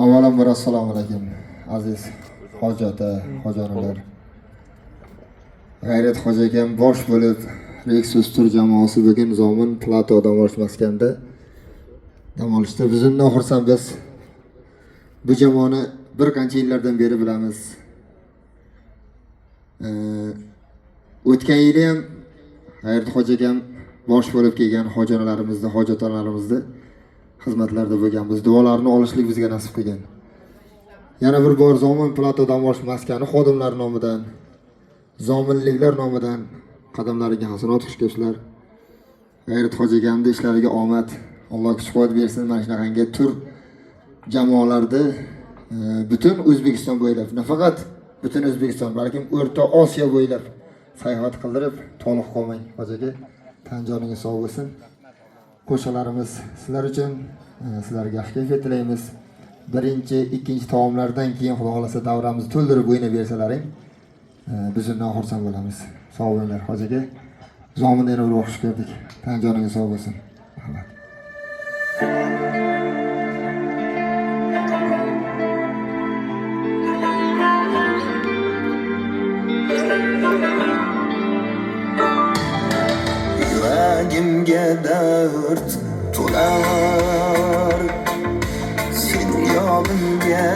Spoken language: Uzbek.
Avvalambor assalomu alaykum aziz hoji ota, hojonalar. G'ayrat hoji akam bosh bo'lib Rexus tur jamoasi bugun Zomin Platoda dam olish maskanda dam olishdi. Biz undan xursand biz. Bu jamoani bir qancha yillardan beri bilamiz. O'tgan yili ham G'ayrat hoji akam bosh bo'lib kelgan hojonalarimizni, hojatlarimizni xizmatlarda bo'lganmiz. Duolarni olishlik bizga nasib qilgan. Yana bir bor Zomin Platoda dam olish maskani xodimlari nomidan, zominliklar nomidan qadamlariga hasanat xushko'shlar. G'ayrat hoji akamning ishlariga omad, Alloh kuch-quvvat bersin. Mana shunaqangi tur jamoalarda butun O'zbekiston bo'ylab, nafaqat butun O'zbekiston, balkim O'rta Osiyo bo'ylab sayohat qildirib, to'liq qolmang hoji aka. Tan joningiz sog' bo'lsin. Qo'shiqlarimiz sizlar uchun, sizlarga yaxshi kayfiyat tilaymiz. Birinchi, ikkinchi taomlardan keyin Xudo xolasa davramizni to'ldirib o'ynab bersalaring, biz undan xursand bo'lamiz. Sog' bo'linglar hoji aka. Zominda yana bir o'qish ko'rdik. Tan joningiz sog' bo'lsin. Rahmat. Yuragimga dard to'lar, sen yonimga